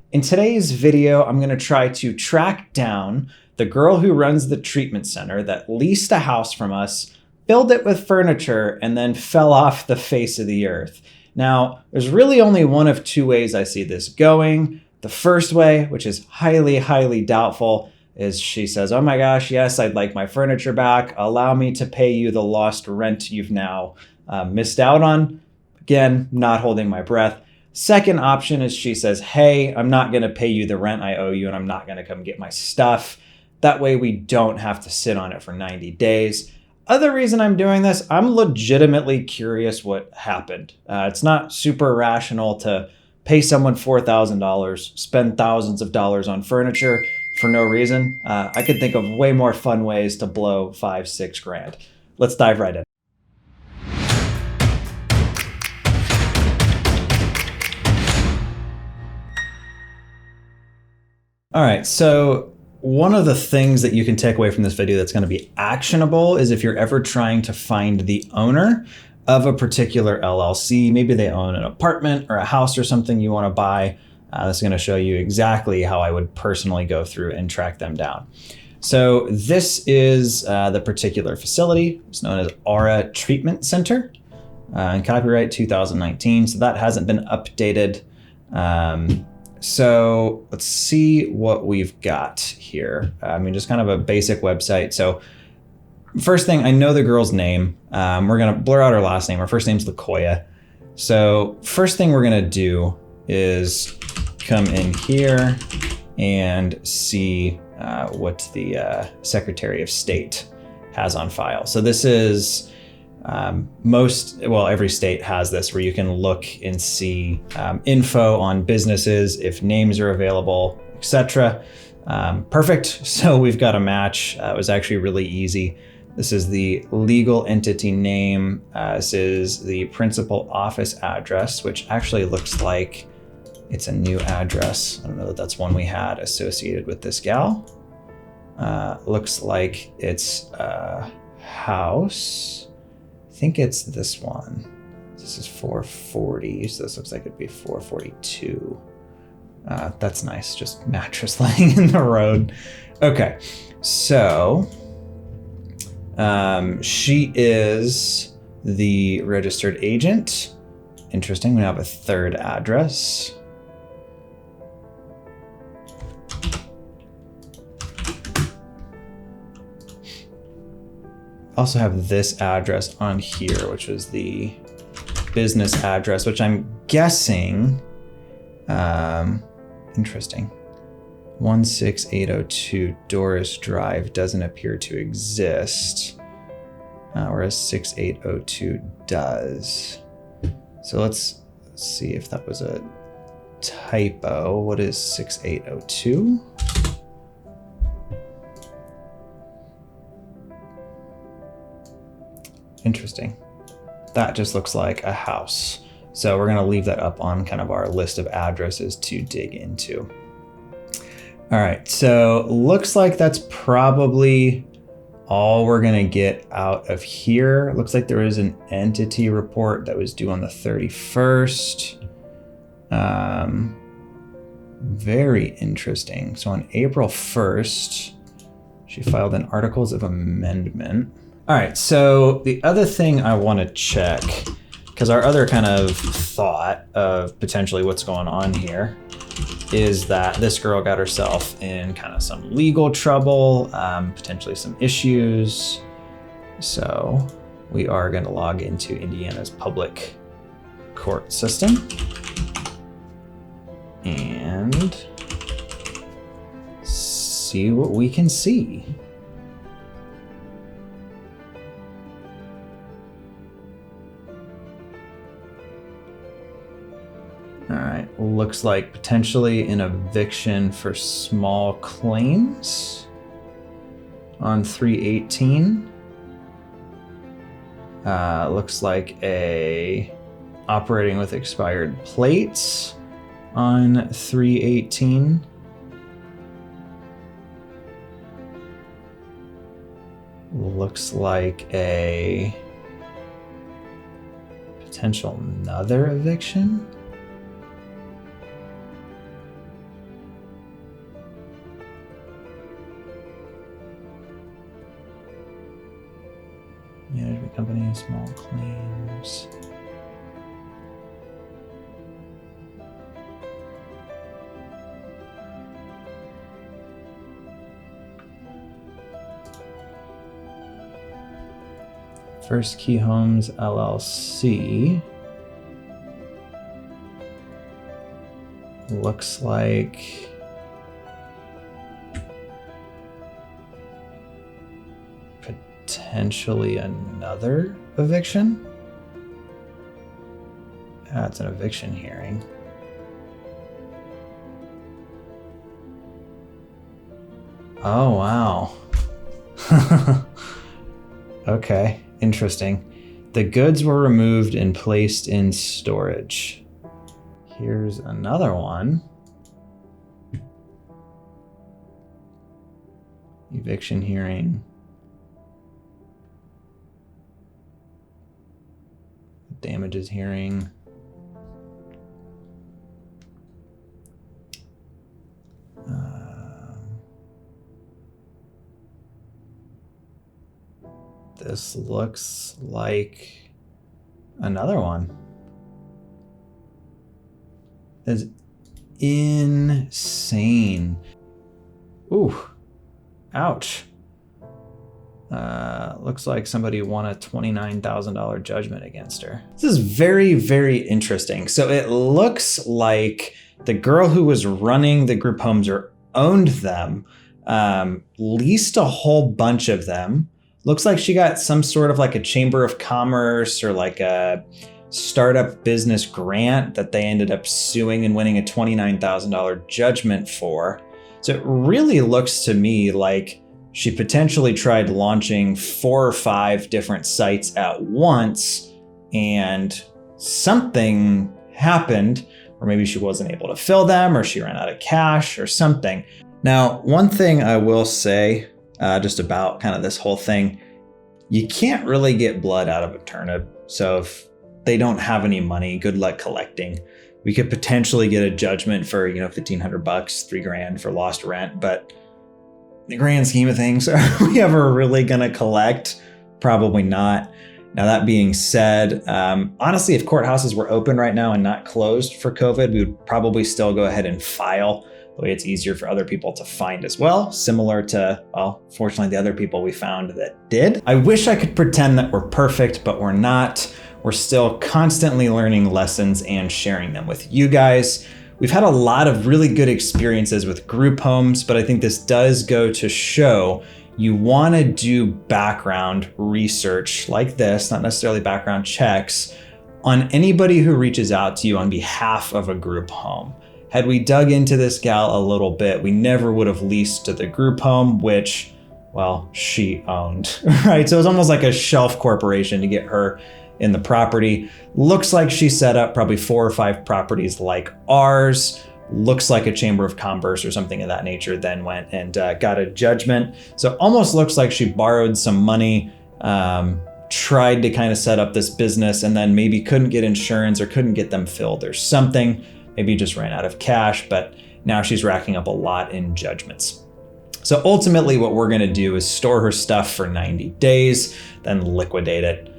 In today's video, I'm going to try to track down the girl who runs the treatment center that leased a house from us, filled it with furniture, and then fell off the face of the earth. Now, there's really only one of two ways I see this going. The first way, which is highly, highly doubtful, is she says, "Oh my gosh, yes, I'd like my furniture back. Allow me to pay you the lost rent you've now missed out on." Again, not holding my breath. Second option is she says, "Hey, I'm not going to pay you the rent I owe you, and I'm not going to come get my stuff." That way we don't have to sit on it for 90 days. Other reason I'm doing this, I'm legitimately curious what happened. It's not super rational to pay someone $4,000, spend thousands of dollars on furniture for no reason. I could think of way more fun ways to blow 5, 6 grand. Let's dive right in. All right, so one of the things that you can take away from this video that's going to be actionable is if you're ever trying to find the owner of a particular LLC, maybe they own an apartment or a house or something you want to buy. This is going to show you exactly how I would personally go through and track them down. So this is the particular facility. It's known as Aura Treatment Center and copyright 2019. So that hasn't been updated. So let's see what we've got here. Just kind of a basic website. So first thing, I know the girl's name. We're going to blur out her last name. Her first name's LaKoya. So first thing we're going to do is come in here and see what the Secretary of State has on file. So this is every state has this where you can look and see info on businesses, if names are available, etc. Perfect. So we've got a match. It was actually really easy. This is the legal entity name. This is the principal office address, which actually looks like it's a new address. I don't know that that's one we had associated with this gal. Looks like it's a house. I think it's this one. This is 440, so this looks like it'd be 442. That's nice, just mattress laying in the road. Okay, so she is the registered agent. Interesting, we have a third address. Also have this address on here, which was the business address, which I'm guessing, interesting, 16802 Doris Drive doesn't appear to exist, whereas 6802 does. So let's see if that was a typo. What is 6802? Interesting. That just looks like a house. So we're going to leave that up on kind of our list of addresses to dig into. All right, so looks like that's probably all we're going to get out of here. Looks like there is an entity report that was due on the 31st. Very interesting. So on April 1st, she filed an Articles of Amendment. All right, so the other thing I want to check, because our other kind of thought of potentially what's going on here is that this girl got herself in kind of some legal trouble, potentially some issues. So we are going to log into Indiana's public court system and see what we can see. All right, looks like potentially an eviction for small claims on 318. Looks like a operating with expired plates on 318. Looks like a potential another eviction. company, small claims. First Key Homes LLC. Looks like potentially another eviction. That's an eviction hearing. Oh, wow. Okay, interesting. The goods were removed and placed in storage. Here's another one. Eviction hearing. Damages hearing. This looks like another one. That's insane. Ooh, ouch. Looks like somebody won a $29,000 judgment against her. This is very, very interesting. So it looks like the girl who was running the group homes or owned them, leased a whole bunch of them. Looks like she got some sort of like a Chamber of Commerce or like a startup business grant that they ended up suing and winning a $29,000 judgment for. So it really looks to me like she potentially tried launching 4 or 5 different sites at once and something happened, or maybe she wasn't able to fill them or she ran out of cash or something. Now, one thing I will say just about kind of this whole thing, you can't really get blood out of a turnip. So if they don't have any money, good luck collecting. We could potentially get a judgment for, $1,500, $3,000 for lost rent, but in the grand scheme of things, are we ever really gonna collect? Probably not. Now, that being said, honestly, if courthouses were open right now and not closed for COVID, we would probably still go ahead and file. The way it's easier for other people to find as well, similar to, well, fortunately, the other people we found that did. I wish I could pretend that we're perfect, but we're not. We're still constantly learning lessons and sharing them with you guys. We've had a lot of really good experiences with group homes, but I think this does go to show you want to do background research like this, not necessarily background checks, on anybody who reaches out to you on behalf of a group home. Had we dug into this gal a little bit, we never would have leased to the group home, which, well, she owned, right? So it was almost like a shelf corporation to get her in the property. Looks like she set up probably 4 or 5 properties like ours. Looks like a Chamber of Commerce or something of that nature, then went and got a judgment. So almost looks like she borrowed some money, tried to kind of set up this business and then maybe couldn't get insurance or couldn't get them filled or something. Maybe just ran out of cash, but now she's racking up a lot in judgments. So ultimately what we're gonna do is store her stuff for 90 days, then liquidate it.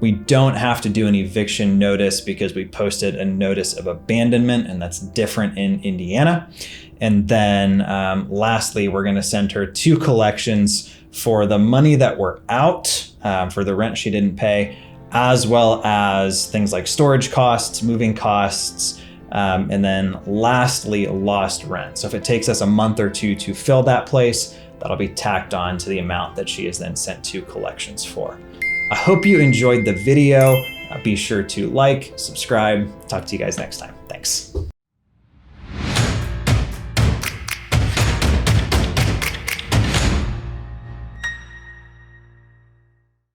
We don't have to do an eviction notice because we posted a notice of abandonment, and that's different in Indiana. And then lastly, we're gonna send her 2 collections for the money that we're out, for the rent she didn't pay, as well as things like storage costs, moving costs, and then lastly, lost rent. So if it takes us a month or 2 to fill that place, that'll be tacked on to the amount that she is then sent 2 collections for. I hope you enjoyed the video. Be sure to like, subscribe. Talk to you guys next time. Thanks.